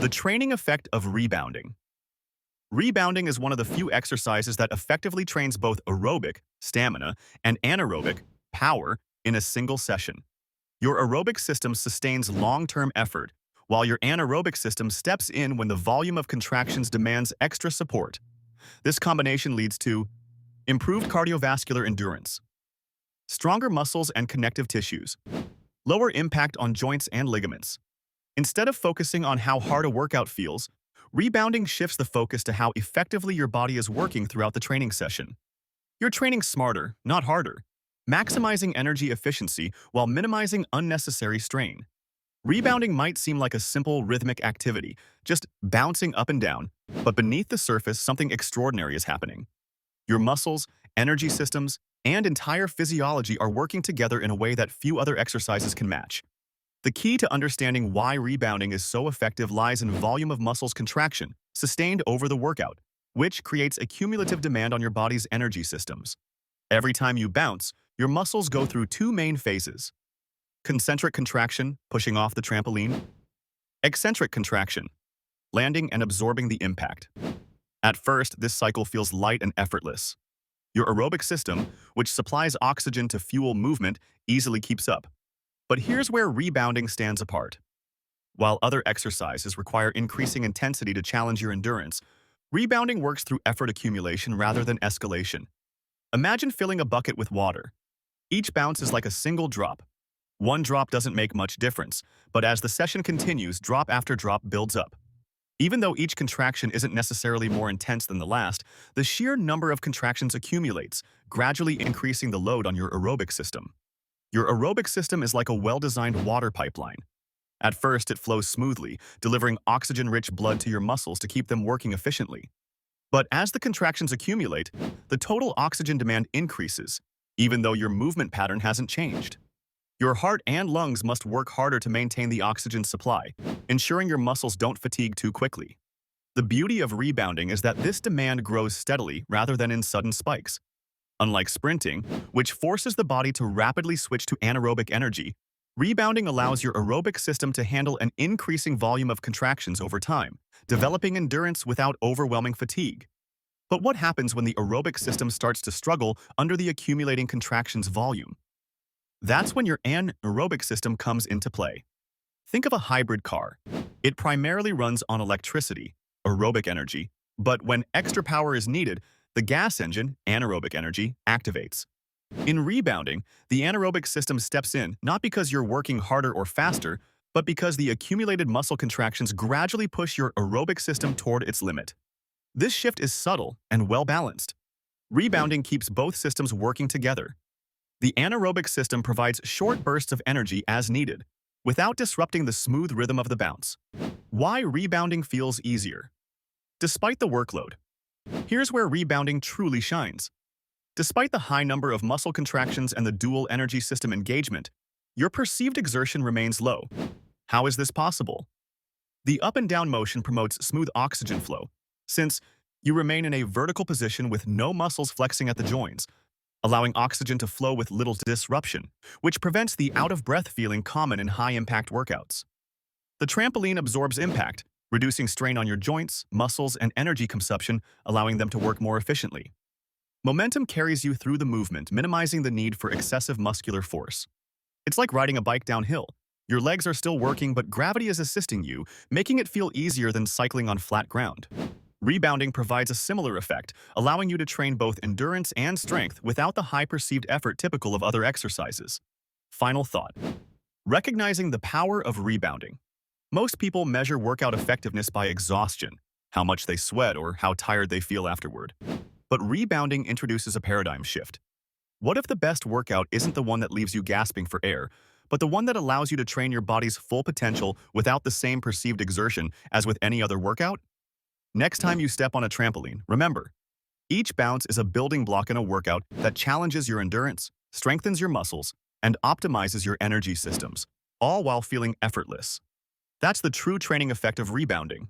The training effect of rebounding. Rebounding is one of the few exercises that effectively trains both aerobic, stamina, and anaerobic, power, in a single session. Your aerobic system sustains long-term effort, while your anaerobic system steps in when the volume of contractions demands extra support. This combination leads to improved cardiovascular endurance, stronger muscles and connective tissues, lower impact on joints and ligaments. Instead of focusing on how hard a workout feels, rebounding shifts the focus to how effectively your body is working throughout the training session. You're training smarter, not harder, maximizing energy efficiency while minimizing unnecessary strain. Rebounding might seem like a simple rhythmic activity, just bouncing up and down, but beneath the surface, something extraordinary is happening. Your muscles, energy systems, and entire physiology are working together in a way that few other exercises can match. The key to understanding why rebounding is so effective lies in volume of muscles contraction, sustained over the workout, which creates a cumulative demand on your body's energy systems. Every time you bounce, your muscles go through two main phases: concentric contraction, pushing off the trampoline; eccentric contraction, landing and absorbing the impact. At first, this cycle feels light and effortless. Your aerobic system, which supplies oxygen to fuel movement, easily keeps up. But here's where rebounding stands apart. While other exercises require increasing intensity to challenge your endurance, rebounding works through effort accumulation rather than escalation. Imagine filling a bucket with water. Each bounce is like a single drop. One drop doesn't make much difference, but as the session continues, drop after drop builds up. Even though each contraction isn't necessarily more intense than the last, the sheer number of contractions accumulates, gradually increasing the load on your aerobic system. Your aerobic system is like a well-designed water pipeline. At first, it flows smoothly, delivering oxygen-rich blood to your muscles to keep them working efficiently. But as the contractions accumulate, the total oxygen demand increases, even though your movement pattern hasn't changed. Your heart and lungs must work harder to maintain the oxygen supply, ensuring your muscles don't fatigue too quickly. The beauty of rebounding is that this demand grows steadily rather than in sudden spikes. Unlike sprinting, which forces the body to rapidly switch to anaerobic energy, rebounding allows your aerobic system to handle an increasing volume of contractions over time, developing endurance without overwhelming fatigue. But what happens when the aerobic system starts to struggle under the accumulating contractions volume? That's when your anaerobic system comes into play. Think of a hybrid car. It primarily runs on electricity, aerobic energy, but when extra power is needed, the gas engine, anaerobic energy, activates. In rebounding, the anaerobic system steps in not because you're working harder or faster, but because the accumulated muscle contractions gradually push your aerobic system toward its limit. This shift is subtle and well-balanced. Rebounding keeps both systems working together. The anaerobic system provides short bursts of energy as needed, without disrupting the smooth rhythm of the bounce. Why rebounding feels easier? Despite the workload. Here's where rebounding truly shines. Despite the high number of muscle contractions and the dual energy system engagement, your perceived exertion remains low. How is this possible? The up and down motion promotes smooth oxygen flow, since you remain in a vertical position with no muscles flexing at the joints, allowing oxygen to flow with little disruption, which prevents the out-of-breath feeling common in high-impact workouts. The trampoline absorbs impact, reducing strain on your joints, muscles, and energy consumption, allowing them to work more efficiently. Momentum carries you through the movement, minimizing the need for excessive muscular force. It's like riding a bike downhill. Your legs are still working, but gravity is assisting you, making it feel easier than cycling on flat ground. Rebounding provides a similar effect, allowing you to train both endurance and strength without the high perceived effort typical of other exercises. Final thought. Recognizing the power of rebounding. Most people measure workout effectiveness by exhaustion, how much they sweat or how tired they feel afterward. But rebounding introduces a paradigm shift. What if the best workout isn't the one that leaves you gasping for air, but the one that allows you to train your body's full potential without the same perceived exertion as with any other workout? Next time you step on a trampoline, remember, each bounce is a building block in a workout that challenges your endurance, strengthens your muscles, and optimizes your energy systems, all while feeling effortless. That's the true training effect of rebounding.